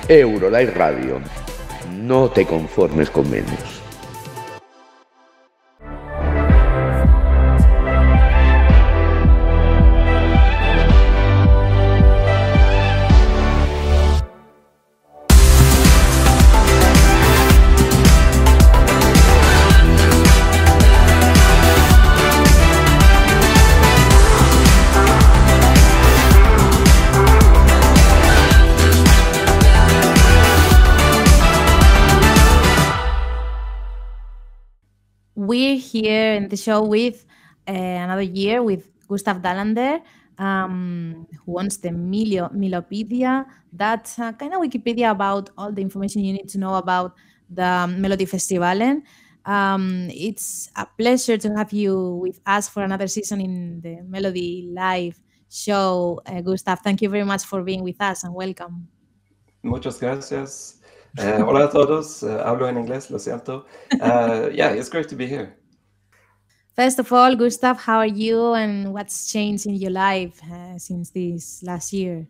EuroLive Radio. No te conformes con menos. We're here in the show with another year with Gustav Dahlander, who owns the Mellopedia. That's kind of Wikipedia about all the information you need to know about the Melodifestivalen. It's a pleasure to have you with us for another season in the MelodiLive show. Gustav, thank you very much for being with us and welcome. Muchas gracias. Hola a todos. Hablo en inglés, lo siento. Yeah, it's great to be here. First of all, Gustav, how are you and what's changed in your life since this last year?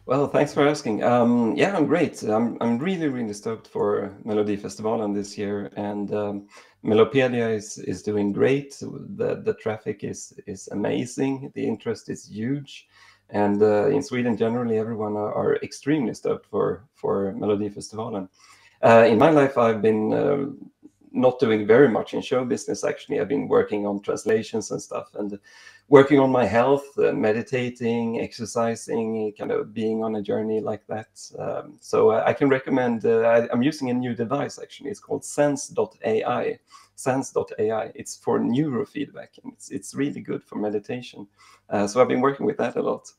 Well, thanks for asking. Yeah, I'm great. I'm really stoked for Melodifestivalen this year, and Mellopedia is doing great. The traffic is amazing. The interest is huge. And in Sweden, generally, everyone are extremely stoked for Melodifestivalen. In my life, I've been not doing very much in show business, actually. I've been working on translations and stuff, and working on my health, meditating, exercising, kind of being on a journey like that. So I can recommend, I'm using a new device, actually. It's called Sense.ai. Sense.ai. It's for neurofeedback, and it's really good for meditation. So I've been working with that a lot.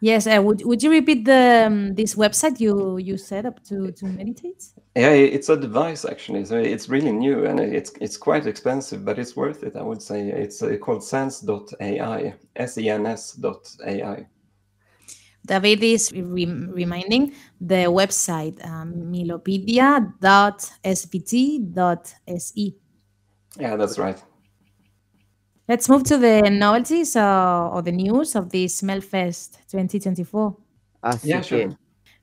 Yes, would you repeat this website you set up to meditate? Yeah, it's a device actually, so it's really new and it's quite expensive, but it's worth it. I would say it's called Sense.ai, SENS.ai. David is reminding the website melopedia.svt.se. Yeah, that's right. Let's move to the novelties or the news of this Melfest 2024. Yeah, sure.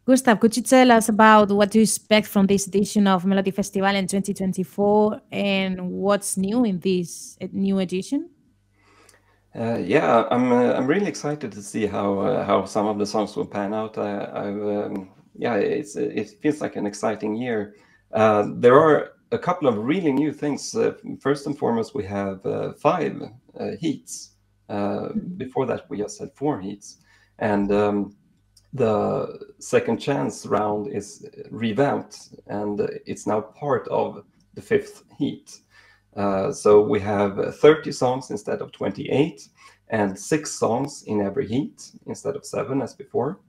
Gustav, could you tell us about what to expect from this edition of Melodifestivalen 2024 and what's new in this new edition? Yeah, I'm really excited to see how some of the songs will pan out. Yeah, it feels like an exciting year. There are a couple of really new things. First and foremost, we have 5 heats. Before that, we just had 4 heats. And the second chance round is revamped, and it's now part of the 5th heat. So we have 30 songs instead of 28, and 6 songs in every heat instead of 7 as before.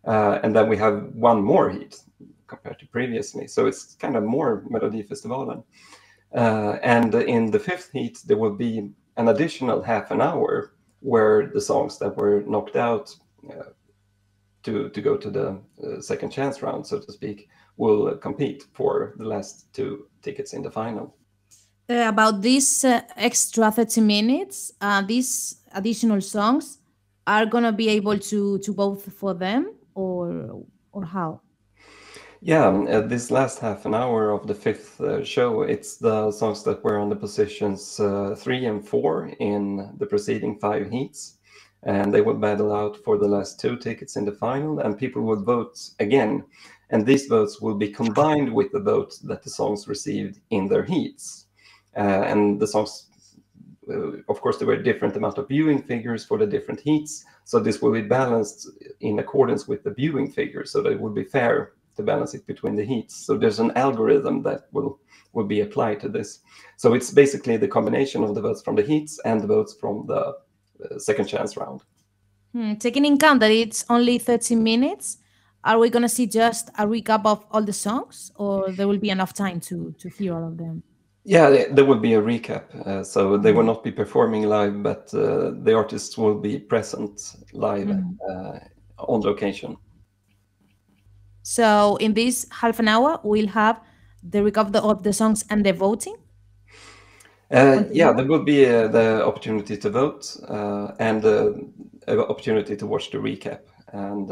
And then we have 1 more heat compared to previously. So it's kind of more Melodifestivalen. And in the 5th heat, there will be an additional half an hour where the songs that were knocked out to go to the second chance round, so to speak, will compete for the last 2 tickets in the final. About these extra 30 minutes, these additional songs are going to be able to vote for them or how? Yeah, this last half an hour of the 5th show, it's the songs that were on the positions 3 and 4 in the preceding 5 heats. And they will battle out for the last 2 tickets in the final, and people will vote again. And these votes will be combined with the votes that the songs received in their heats. And the songs, of course, there were different amount of viewing figures for the different heats. So this will be balanced in accordance with the viewing figures, so that it will be fair to balance it between the heats. So there's an algorithm that will be applied to this. So it's basically the combination of the votes from the heats and the votes from the second chance round. Taking in account that it's only 30 minutes, are we going to see just a recap of all the songs, or there will be enough time to hear all of them? Yeah, there will be a recap. So they will not be performing live, but the artists will be present live on location. So in this half an hour, we'll have the recap of the songs and the voting? Yeah, there will be the opportunity to vote and the opportunity to watch the recap. and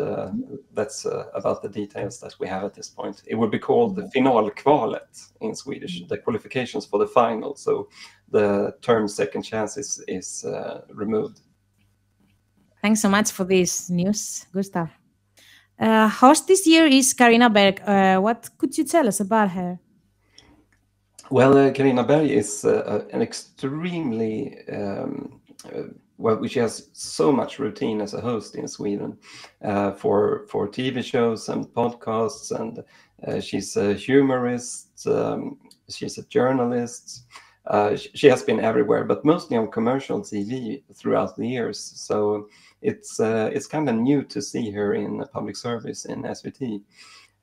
that's about the details that we have at this point. It would be called the finalkvalet in Swedish, the qualifications for the final. So the term second chance is removed. Thanks so much for this news, Gustav. Host this year is Carina Berg. What could you tell us about her? Well, Carina Berg is an extremely well, she has so much routine as a host in Sweden for TV shows and podcasts, and she's a humorist. She's a journalist. She has been everywhere, but mostly on commercial TV throughout the years. So it's kind of new to see her in public service in SVT,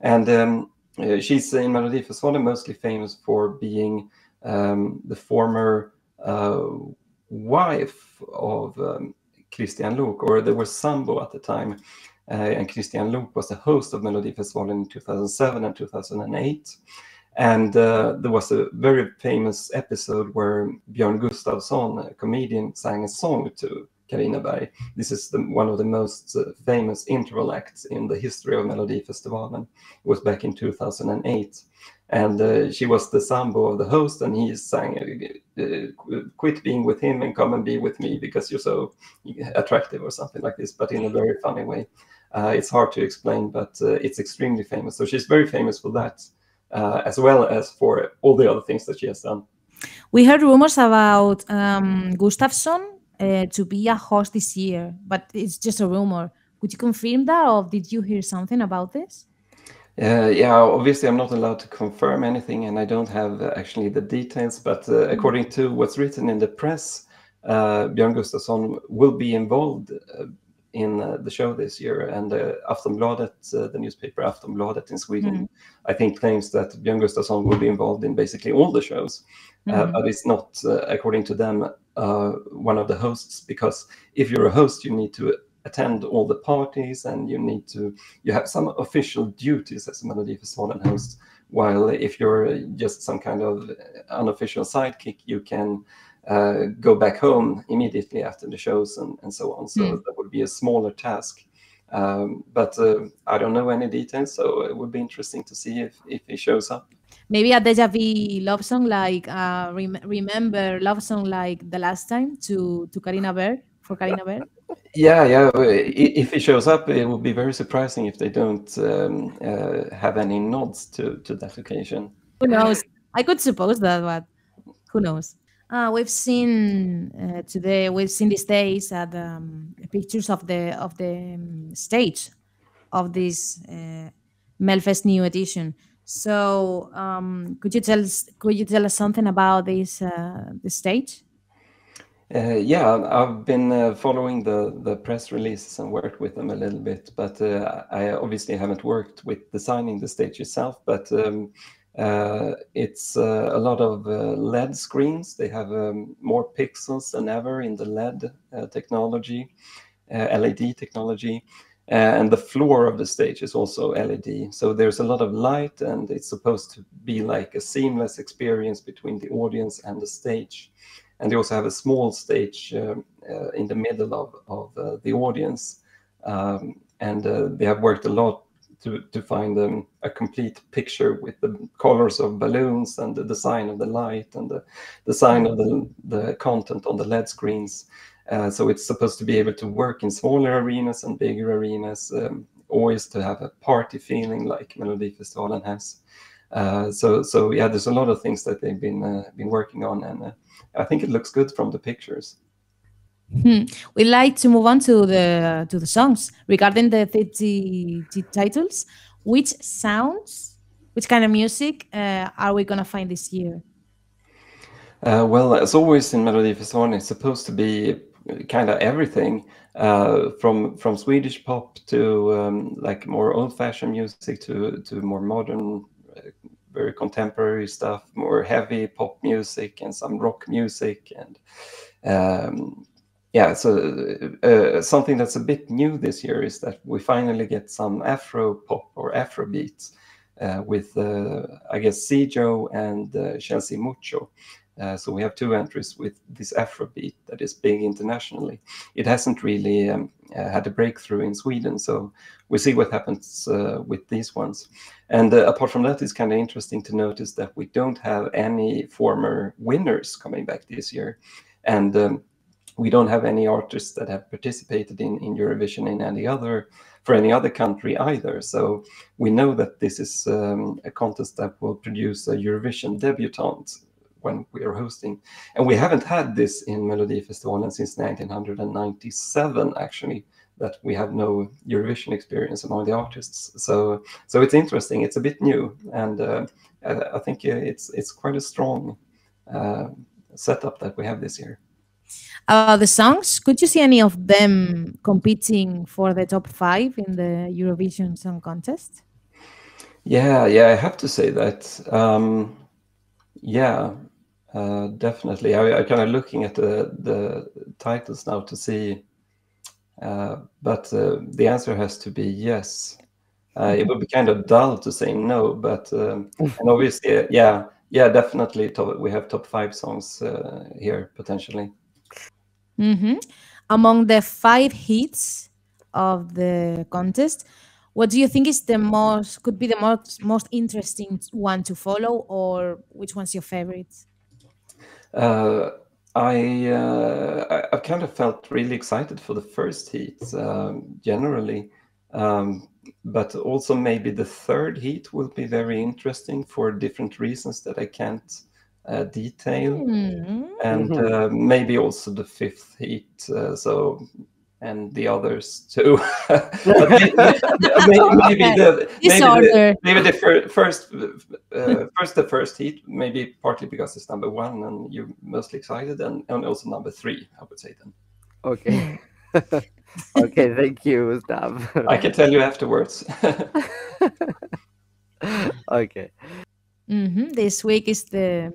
and she's in Melodifestivalen mostly famous for being the former wife of Christian Luuk, or they were sambo at the time, and Christian Luuk was the host of Melodifestivalen in 2007 and 2008. And there was a very famous episode where Björn Gustafsson, a comedian, sang a song to Carina Berg. This is one of the most famous interval acts in the history of Melodifestivalen. It was back in 2008. And she was the sambo of the host, and he sang, quit being with him and come and be with me because you're so attractive, or something like this, but in a very funny way. It's hard to explain, but it's extremely famous. So she's very famous for that, as well as for all the other things that she has done. We heard rumors about Gustafsson to be a host this year, but it's just a rumor. Could you confirm that, or did you hear something about this? Yeah, obviously I'm not allowed to confirm anything, and I don't have actually the details, but according to what's written in the press, Björn Gustafsson will be involved in the show this year, and Aftonbladet, the newspaper Aftonbladet in Sweden, I think claims that Björn Gustafsson will be involved in basically all the shows, but it's not, according to them, one of the hosts, because if you're a host, you need to attend all the parties, and you have some official duties as a Melodifestivalen host, while if you're just some kind of unofficial sidekick, you can go back home immediately after the shows and so on. So that would be a smaller task. But I don't know any details, so it would be interesting to see if he shows up. Maybe a deja vu love song, like remember love song, like the last time to Carina Berg, for Carina Berg. Yeah. If he shows up, it would be very surprising if they don't have any nods to that occasion. Who knows? I could suppose that, but who knows? We've seen today. We've seen these days pictures of the stage of this Melfest new edition. So, could you tell us something about this stage? Yeah, I've been following the press releases and worked with them a little bit, but I obviously haven't worked with designing the stage itself. But it's a lot of LED screens. They have more pixels than ever in the LED technology, LED technology. And the floor of the stage is also LED. So there's a lot of light, and it's supposed to be like a seamless experience between the audience and the stage. And they also have a small stage in the middle of the audience. And they have worked a lot to find a complete picture with the colors of balloons and the design of the light and the design of the content on the LED screens. So it's supposed to be able to work in smaller arenas and bigger arenas, always to have a party feeling like Melodifestivalen has. So yeah, there's a lot of things that they've been working on, and I think it looks good from the pictures. We'd like to move on to the songs. Regarding the 30 titles, which kind of music are we gonna find this year? Well, as always in Melodifestivalen, it's supposed to be kind of everything, from Swedish pop to like more old-fashioned music to more modern, very contemporary stuff, more heavy pop music and some rock music, and yeah. So something that's a bit new this year is that we finally get some Afro pop or Afro beats with I guess Sijo and Chelsea Mucho. So we have 2 entries with this Afrobeat that is big internationally. It hasn't really had a breakthrough in Sweden, so we see what happens with these ones. And apart from that, it's kind of interesting to notice that we don't have any former winners coming back this year. And we don't have any artists that have participated in Eurovision for any other country either. So we know that this is a contest that will produce a Eurovision debutante when we are hosting. And we haven't had this in Melodifestivalen since 1997, actually, that we have no Eurovision experience among the artists. So it's interesting. It's a bit new. And I think it's quite a strong setup that we have this year. The songs, could you see any of them competing for the top 5 in the Eurovision Song Contest? Yeah, I have to say that. Definitely. I'm kind of looking at the titles now to see, but the answer has to be yes. It would be kind of dull to say no, but and obviously, definitely we have top 5 songs here potentially. Mm-hmm. Among the 5 hits of the contest, what do you think is could be the most interesting one to follow, or which one's your favorite? I kind of felt really excited for the first heat generally, but also maybe the third heat will be very interesting for different reasons that I can't detail, and maybe also the 5th heat. And the others too. maybe the first heat, maybe partly because it's number 1 and you're mostly excited, and also number 3, I would say then. Okay. Okay, thank you, Gustav. I can tell you afterwards. Okay. This week is the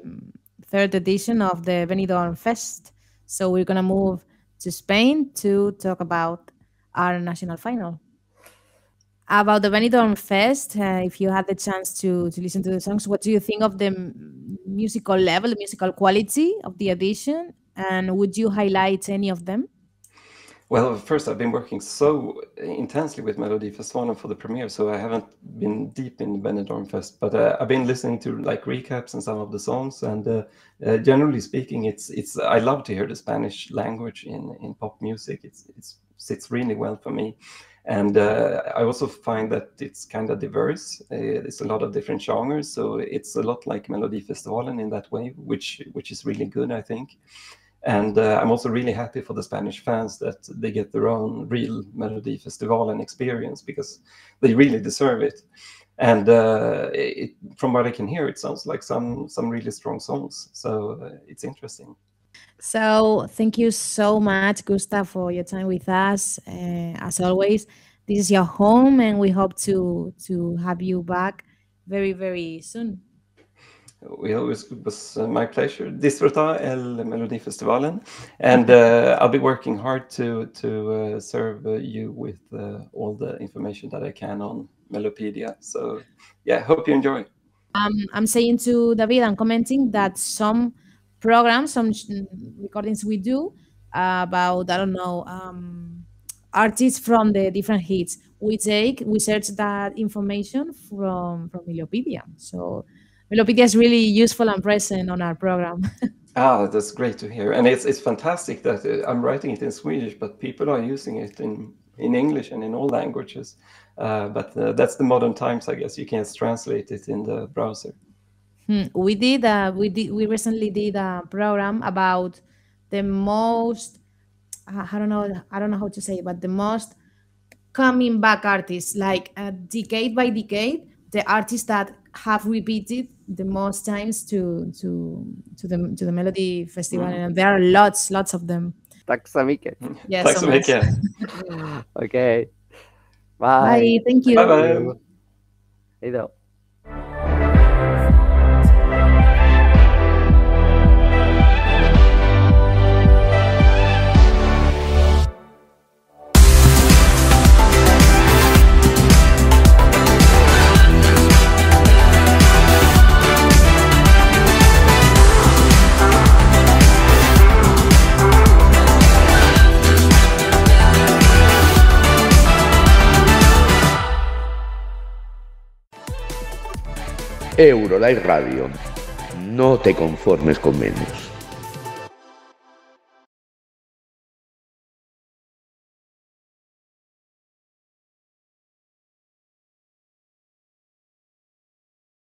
3rd edition of the Benidorm Fest, so we're gonna move to Spain to talk about our national final. About the Benidorm Fest, if you had the chance to listen to the songs, what do you think of the musical level, the musical quality of the edition, and would you highlight any of them? Well, first, I've been working so intensely with Melodifestivalen for the premiere, so I haven't been deep in Benidorm Fest, but I've been listening to like recaps and some of the songs, and generally speaking, I love to hear the Spanish language in pop music. It sits really well for me, and I also find that it's kind of diverse. It's a lot of different genres, so it's a lot like Melodifestivalen in that way, which is really good, I think. And I'm also really happy for the Spanish fans that they get their own real Melodifestivalen experience, because they really deserve it. And from what I can hear, it sounds like some really strong songs. So it's interesting. So thank you so much, Gustav, for your time with us. As always, this is your home, and we hope to have you back very, very soon. Well, it was my pleasure. Disfruta el Melodifestivalen, and I'll be working hard to serve you with all the information that I can on Mellopedia. So yeah, hope you enjoy. I'm saying to David and commenting that some programs, some recordings we do about, I don't know, artists from the different hits, we search that information from Mellopedia. So Mellopedia is really useful and present on our program. That's great to hear. And it's fantastic that I'm writing it in Swedish, but people are using it in English and in all languages. But that's the modern times, I guess. You can't translate it in the browser. We recently did a program about the most, I don't know how to say it, but the most coming back artists, like decade by decade, the artists that have repeated the most times to the Melodifestivalen, and there are lots of them. Tack så mycket. Yes, Tack så mycket. Okay. Bye. Bye. Thank you. Bye. Hej då. EuroLive Radio. No te conformes con menos.